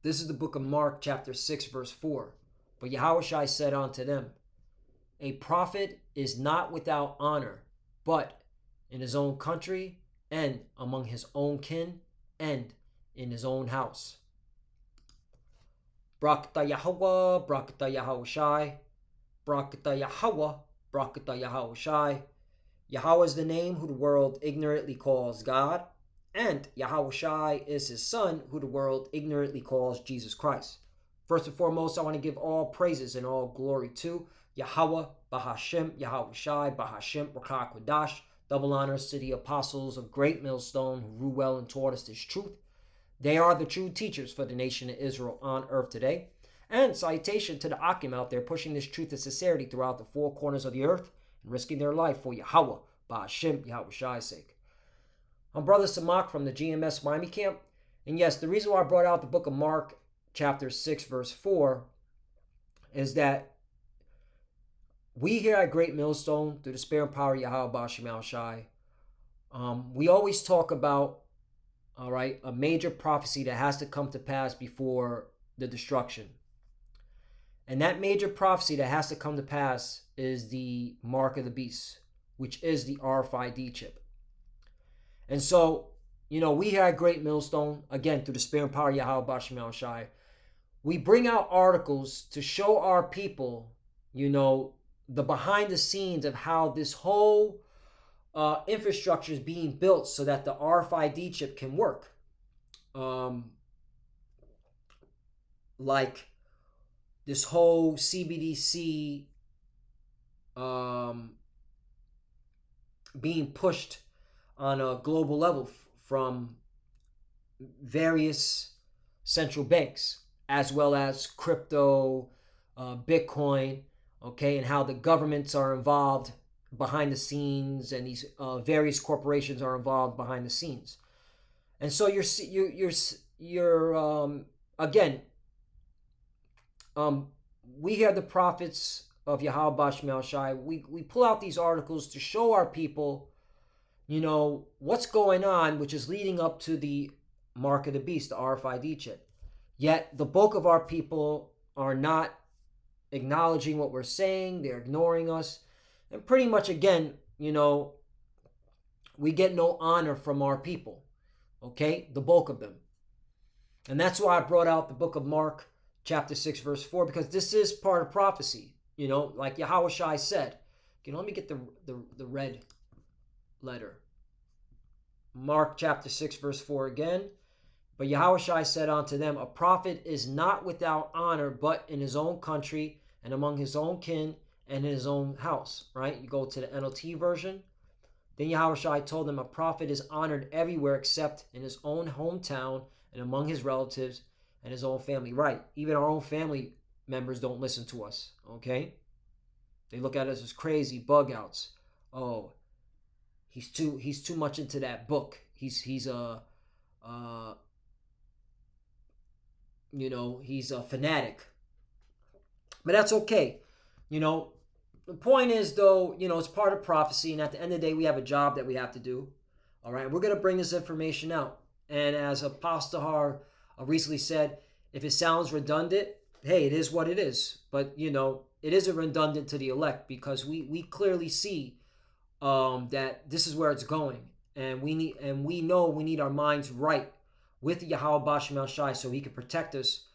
This is the book of Mark, chapter 6, verse 4. But Yahushua said unto them, a prophet is not without honor, but in his own country, and among his own kin, and in his own house. Brakata Yahweh, Brakata Yahushai, Brakata Yahweh, Brakata Yahushai. Yahweh is the name who the world ignorantly calls God, and Yahushai is his son who the world ignorantly calls Jesus Christ. First and foremost, I want to give all praises and all glory to Yahweh, Bahashem, Yahushai, Bahashem, Rakah Kodash. Double honors to the apostles of Great Millstone who grew well and taught us this truth. They are the true teachers for the nation of Israel on earth today. And salutation to the Akim out there pushing this truth and sincerity throughout the four corners of the earth and risking their life for Yahweh, Bahashem, Yahushai's sake. I'm Brother Samak from the GMS Miami camp. And yes, the reason why I brought out the book of Mark, chapter 6, verse 4, is that we here at Great Millstone, through the spirit and power of Yahweh Bashim Yahushai, we always talk about, all right, a major prophecy that has to come to pass before the destruction. And that major prophecy that has to come to pass is the mark of the beast, which is the RFID chip. And so, we here at Great Millstone, again, through the spirit and power of Yahweh Bashim Yahushai, we bring out articles to show our people, the behind the scenes of how this whole infrastructure is being built so that the RFID chip can work. Like this whole CBDC being pushed on a global level from various central banks, as well as crypto, Bitcoin, okay, and how the governments are involved behind the scenes, and these various corporations are involved behind the scenes. And so again, we hear the prophets of Yahweh Bashim Yahushai. We pull out these articles to show our people, what's going on, which is leading up to the mark of the beast, the RFID chip. Yet the bulk of our people are not acknowledging what we're saying. They're ignoring us. And pretty much, again, we get no honor from our people. Okay? The bulk of them. And that's why I brought out the book of Mark, chapter 6, verse 4, because this is part of prophecy. Like Yahushai said. Let me get the red letter. Mark, chapter 6, verse 4 again. But Yahushai said unto them, a prophet is not without honor, but in his own country, and among his own kin, and in his own house. Right? You go to the NLT version. Then Yahushua told them, a prophet is honored everywhere except in his own hometown and among his relatives and his own family. Right? Even our own family members don't listen to us. Okay? They look at us as crazy bug outs. Oh, he's too much into that book. He's a fanatic. But that's okay. The point is, though, it's part of prophecy, and at the end of the day, we have a job that we have to do. All right, we're going to bring this information out. And as Apostle Har recently said, if it sounds redundant, hey, it is what it is. But, it isn't redundant to the elect, because we clearly see that this is where it's going. And we know we need our minds right with Yahweh Bashim Yahushai so he can protect us,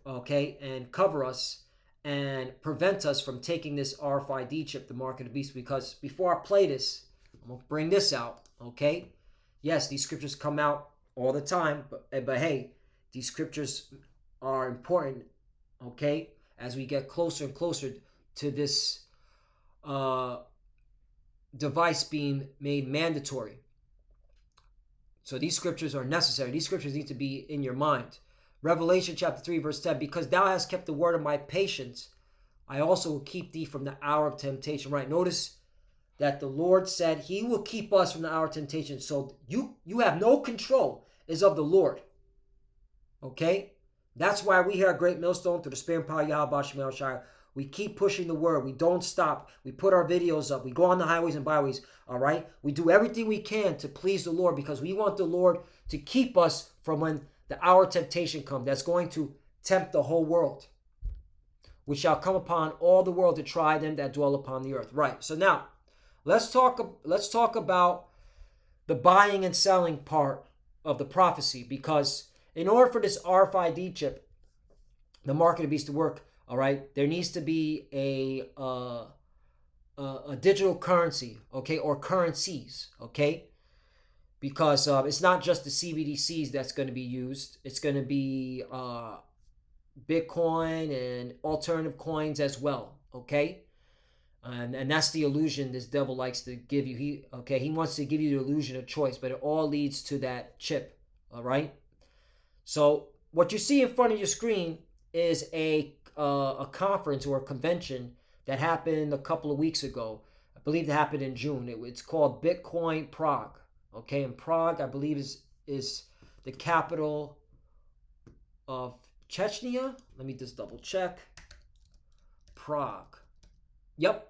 okay, and cover us and prevent us from taking this RFID chip, the mark of the beast. Because before I play this, I'm going to bring this out, okay? Yes, these scriptures come out all the time, but hey, these scriptures are important, okay, as we get closer and closer to this device being made mandatory. So these scriptures are necessary. These scriptures need to be in your mind. Revelation chapter 3, verse 10, because thou hast kept the word of my patience, I also will keep thee from the hour of temptation. Right, notice that the Lord said he will keep us from the hour of temptation. So you have no control. It's of the Lord. Okay? That's why we here at Great Millstone, through the spirit and power of Yahweh Bashim Yahushai, we keep pushing the word. We don't stop. We put our videos up. We go on the highways and byways. All right? We do everything we can to please the Lord, because we want the Lord to keep us from when the hour of temptation come that's going to tempt the whole world, which shall come upon all the world to try them that dwell upon the earth. Right. So now let's talk about the buying and selling part of the prophecy, because in order for this RFID chip, the mark of the beast, to work, all right, there needs to be a digital currency, okay, or currencies, okay, because it's not just the CBDCs that's going to be used. It's going to be Bitcoin and alternative coins as well, okay? And that's the illusion this devil likes to give you. He wants to give you the illusion of choice, but it all leads to that chip, all right? So what you see in front of your screen is a conference or a convention that happened a couple of weeks ago. I believe it happened in June. It's called Bitcoin Prague, okay? And Prague, I believe, is the capital of Chechnya. Let me just double check. Prague. Yep.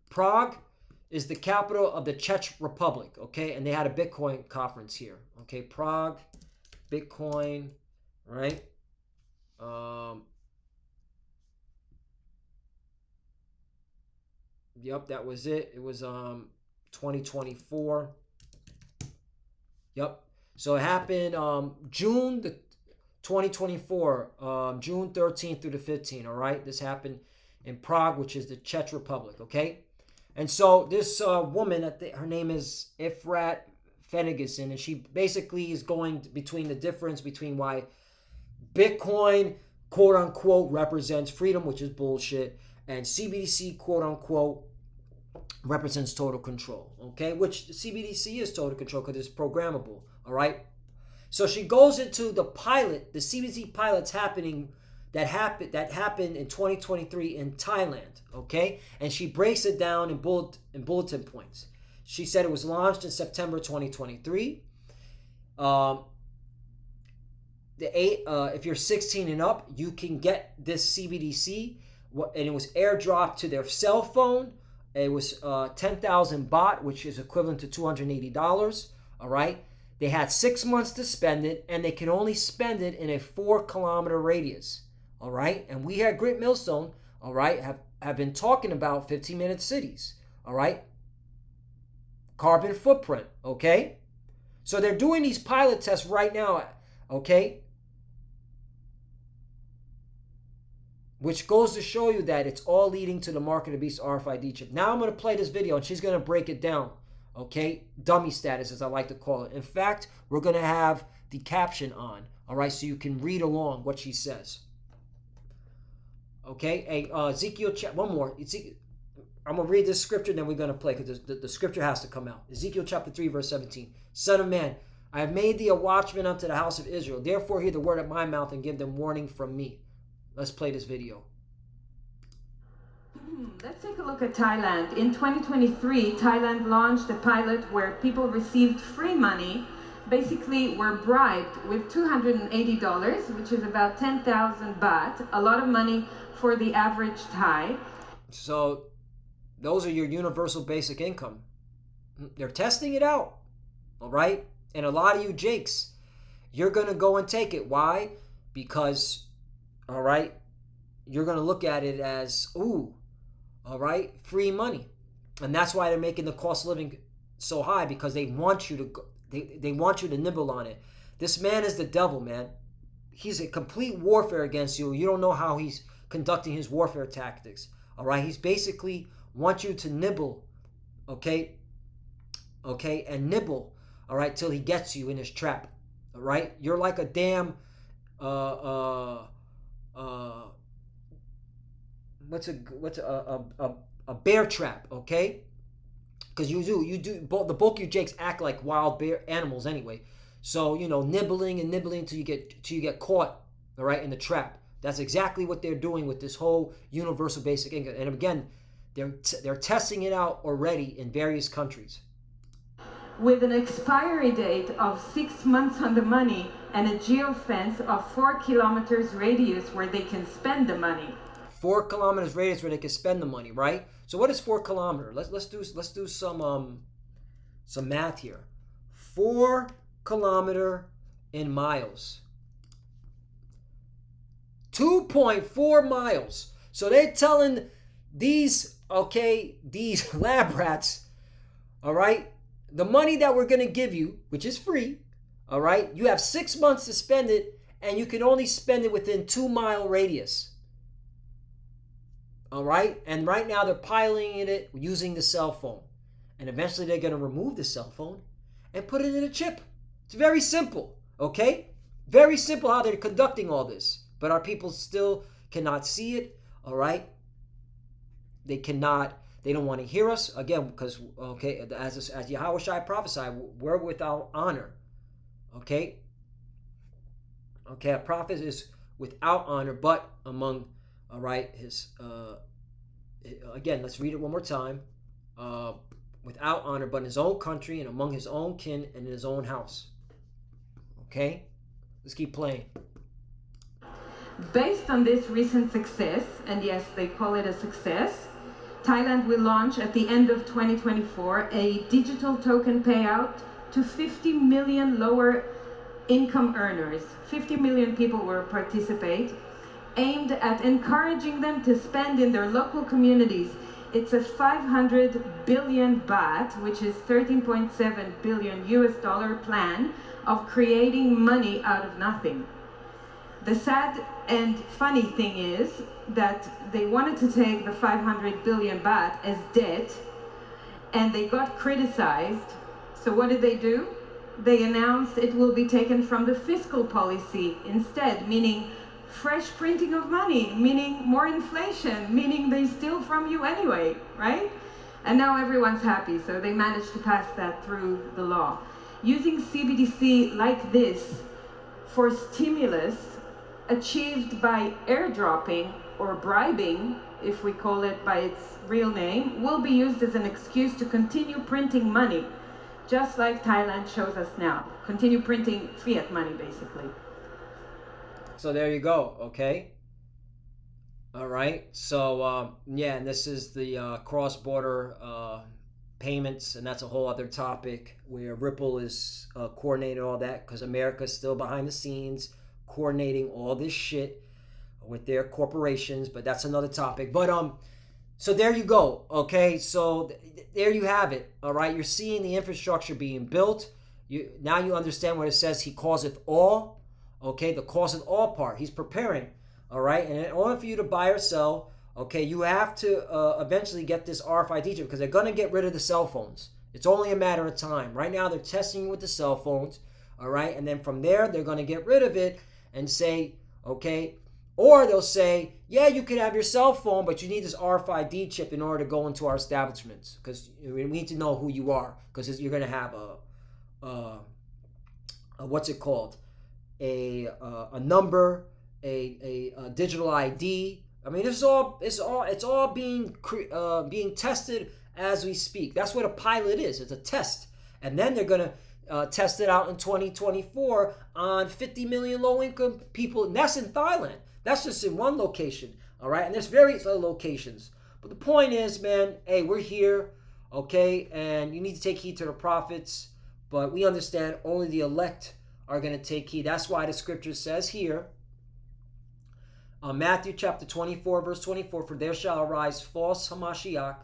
Prague is the capital of the Czech Republic, okay? And they had a Bitcoin conference here, okay? Prague, Bitcoin, right? Yep, that was it. It was 2024. Yep. So it happened June 2024, June 13th through the 15th, all right? This happened in Prague, which is the Czech Republic, okay? And so this woman, her name is Ifrat Fenigerson, and she basically is going between the difference between why Bitcoin, quote unquote, represents freedom, which is bullshit, and CBDC, quote unquote, represents total control, okay? Which CBDC is total control because it's programmable, all right? So she goes into the pilot, the CBDC pilot's happening, that happened in 2023 in Thailand, okay? And she breaks it down in bulletin points. She said it was launched in September 2023. If you're 16 and up, you can get this CBDC, and it was airdropped to their cell phone. It was 10,000 baht, which is equivalent to $280, all right? They had 6 months to spend it, and they can only spend it in a 4-kilometer radius, all right? And we at Grit Millstone, all right, have been talking about 15-minute cities, all right? Carbon footprint, okay? So they're doing these pilot tests right now, okay? Which goes to show you that it's all leading to the mark of the beast RFID chip. Now I'm going to play this video, and she's going to break it down, okay? Dummy status, as I like to call it. In fact, we're going to have the caption on, all right, so you can read along what she says. Okay, hey, Ezekiel, one more. I'm going to read this scripture, then we're going to play, because the scripture has to come out. Ezekiel chapter 3, verse 17. Son of man, I have made thee a watchman unto the house of Israel. Therefore hear the word of my mouth and give them warning from me. Let's play this video. Let's take a look at Thailand. In 2023, Thailand launched a pilot where people received free money, basically were bribed with $280, which is about 10,000 baht, a lot of money for the average Thai. So those are your universal basic income. They're testing it out, all right? And a lot of you jakes, you're going to go and take it. Why? Because, all right, you're going to look at it as, ooh, all right, free money. And that's why they're making the cost of living so high, because they want you to go, they want you to nibble on it. This man is the devil, man. He's a complete warfare against you. You don't know how he's conducting his warfare tactics. All right, he's basically wants you to nibble, okay, and nibble, all right, till he gets you in his trap. All right, you're like a damn what's a bear trap, okay? Because you do the bulk of you jakes act like wild bear animals anyway. So nibbling until you get caught, all right, in the trap. That's exactly what they're doing with this whole universal basic income. And again, they're testing it out already in various countries. With an expiry date of 6 months on the money and a geofence of 4 kilometers radius where they can spend the money. 4 kilometers radius where they can spend the money, right? So what is 4 kilometers? Let's do some math here. 4 kilometer in miles. 2.4 miles. So they're telling these lab rats, all right, the money that we're going to give you, which is free, all right, you have 6 months to spend it, and you can only spend it within 2-mile radius. All right, and right now they're piloting it using the cell phone, and eventually they're going to remove the cell phone and put it in a chip. It's very simple, okay? Very simple how they're conducting all this, but our people still cannot see it, all right? They don't want to hear us, again, because, okay, as Yahushua prophesied, we're without honor, okay? Okay, a prophet is without honor, but among, all right, his, again, let's read it one more time. Without honor, but in his own country and among his own kin and in his own house. Okay? Let's keep playing. Based on this recent success, and yes, they call it a success, Thailand will launch at the end of 2024 a digital token payout to 50 million lower income earners. 50 million people will participate, aimed at encouraging them to spend in their local communities. It's a 500 billion baht, which is 13.7 billion US dollar plan of creating money out of nothing. The sad and funny thing is that they wanted to take the 500 billion baht as debt, and they got criticized. So what did they do? They announced it will be taken from the fiscal policy instead, meaning fresh printing of money, meaning more inflation, meaning they steal from you anyway, right? And now everyone's happy, so they managed to pass that through the law. Using CBDC like this for stimulus achieved by airdropping or bribing, if we call it by its real name, will be used as an excuse to continue printing money, just like Thailand shows us now. Continue printing fiat money, basically. So there you go, okay? All right, so yeah, and this is the cross-border payments, and that's a whole other topic where Ripple is coordinating all that, because America's still behind the scenes coordinating all this shit with their corporations, but that's another topic. But so there you go, okay? So there you have it, all right? You're seeing the infrastructure being built. Now you understand what it says, he causeth all, okay? The causeth all part, he's preparing, all right? And in order for you to buy or sell, okay, you have to eventually get this RFID chip, because they're going to get rid of the cell phones. It's only a matter of time. Right now, they're testing you with the cell phones, all right? And then from there, they're going to get rid of it and say, okay, or they'll say, yeah, you can have your cell phone, but you need this RFID chip in order to go into our establishments, because we need to know who you are, because you're going to have a what's it called? A number, a digital ID. I mean, it's all being tested as we speak. That's what a pilot is. It's a test, and then they're gonna test it out in 2024 on 50 million low-income people, and that's in Thailand. That's just in one location, all right? And there's various other locations. But the point is, man, hey, we're here, okay? And you need to take heed to the prophets, but we understand only the elect are going to take heed. That's why the scripture says here, Matthew chapter 24, verse 24, for there shall arise false Hamashiach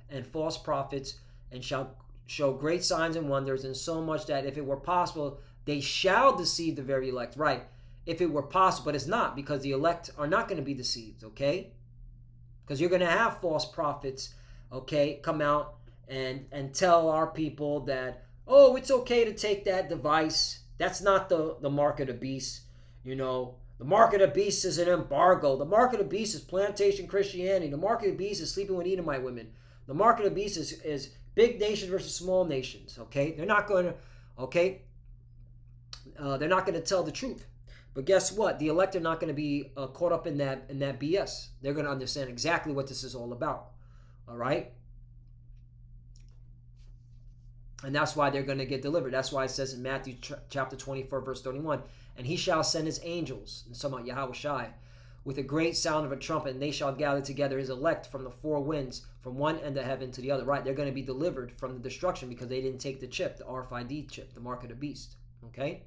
and false prophets, and shall show great signs and wonders, and so much that if it were possible, they shall deceive the very elect. Right, if it were possible, but it's not, because the elect are not going to be deceived, okay? Because you're going to have false prophets, okay, come out and tell our people that, oh, it's okay to take that device. That's not the mark of the beast, you know. The mark of the beast is an embargo. The mark of the beast is plantation Christianity. The mark of the beast is sleeping with Edomite women. The mark of the beast is big nations versus small nations, okay? They're not going to, okay? They're not going to tell the truth. But guess what? The elect are not going to be caught up in that BS. They're going to understand exactly what this is all about, all right? And that's why they're going to get delivered. That's why it says in Matthew chapter 24, verse 31, and he shall send his angels, and some about Yahushai, with a great sound of a trumpet, and they shall gather together his elect from the four winds, from one end of heaven to the other. Right, they're going to be delivered from the destruction because they didn't take the chip, the RFID chip, the mark of the beast. Okay?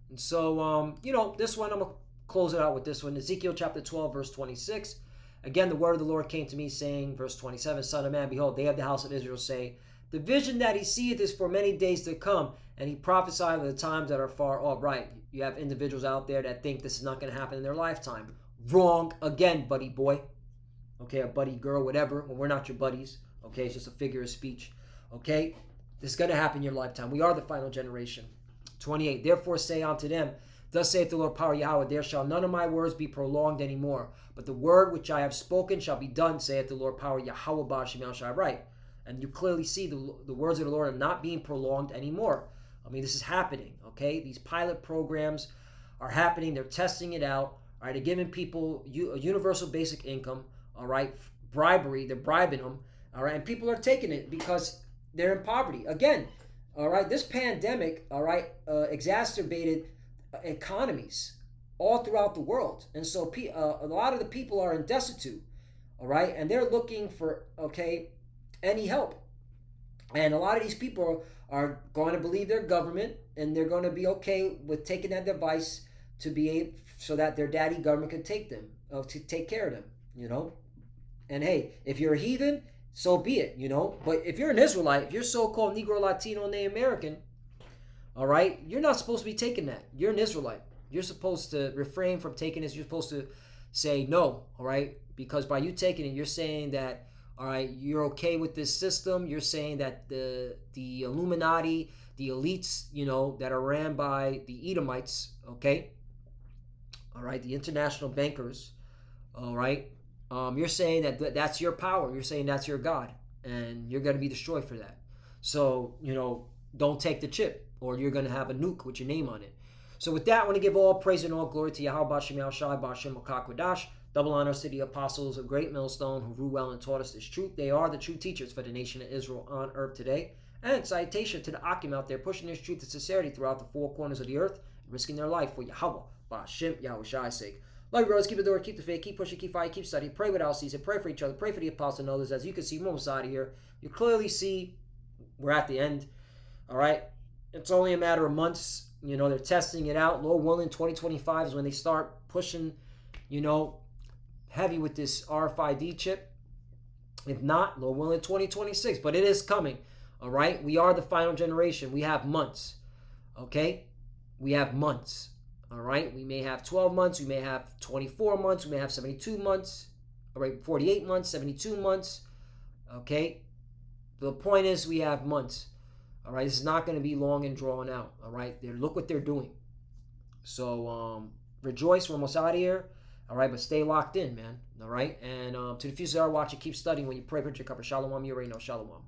And so, you know, this one I'm going to close it out with this one. Ezekiel chapter 12, verse 26. Again, the word of the Lord came to me, saying, verse 27, Son of man, behold, they of the house of Israel say, the vision that he seeth is for many days to come, and he prophesied of the times that are far off. Right, you have individuals out there that think this is not going to happen in their lifetime. Wrong again, buddy boy. Okay, a buddy girl, whatever. Well, we're not your buddies. Okay, it's just a figure of speech. Okay, this is going to happen in your lifetime. We are the final generation. 28, therefore say unto them, thus saith the Lord power Yahweh, there shall none of my words be prolonged any more, but the word which I have spoken shall be done, saith the Lord power Yahweh Ba'Shem Yahushai. Right. And you clearly see the words of the Lord are not being prolonged anymore. I mean, this is happening, okay? These pilot programs are happening. They're testing it out, all right? They're giving people a universal basic income, all right? Bribery, they're bribing them, all right? And people are taking it because they're in poverty. Again, all right, this pandemic, all right, exacerbated economies all throughout the world. And so a lot of the people are in destitute, all right? And they're looking for, okay, any help. And a lot of these people are going to believe their government, and they're going to be okay with taking that device to be able, so that their daddy government can take them, to take care of them, you know. And hey, if you're a heathen, so be it, you know. But if you're an Israelite, if you're so-called Negro, Latino, Native American, all right, you're not supposed to be taking that. You're an Israelite. You're supposed to refrain from taking this. You're supposed to say no, all right, because by you taking it, you're saying that, all right, you're okay with this system. You're saying that the Illuminati, the elites, you know, that are ran by the Edomites, okay, all right, the international bankers, all right, you're saying that that's your power. You're saying that's your God, and you're going to be destroyed for that. So, you know, don't take the chip, or you're going to have a nuke with your name on it. So with that, I want to give all praise and all glory to Yahweh Ba'Shem Yahushai Ba'Shem Makakwadash. Double honors to the apostles of Great Millstone who rule well and taught us this truth. They are the true teachers for the nation of Israel on earth today. And citation to the Akim out there pushing this truth and sincerity throughout the four corners of the earth, risking their life for Yahweh Ba'Shem Yahushai's sake. Love you, brothers. Keep the door, keep the faith, keep pushing, keep fighting, keep studying. Pray without ceasing. Pray for each other. Pray for the apostles and others. As you can see, we're almost out of here. You clearly see we're at the end. All right? It's only a matter of months. You know, they're testing it out. Lord willing, 2025 is when they start pushing, you know, heavy with this RFID chip. If not, Lord willing, 2026. But it is coming. All right? We are the final generation. We have months. Okay? We have months. All right? We may have 12 months. We may have 24 months. We may have 72 months. All right? 48 months, 72 months. Okay? The point is we have months. All right? This is not going to be long and drawn out. All right? Look what they're doing. So, rejoice. We're almost out of here. All right, but stay locked in, man. All right, and to the few that are watching, keep studying. When you pray, put your cover. Shalom, you already know. Shalom.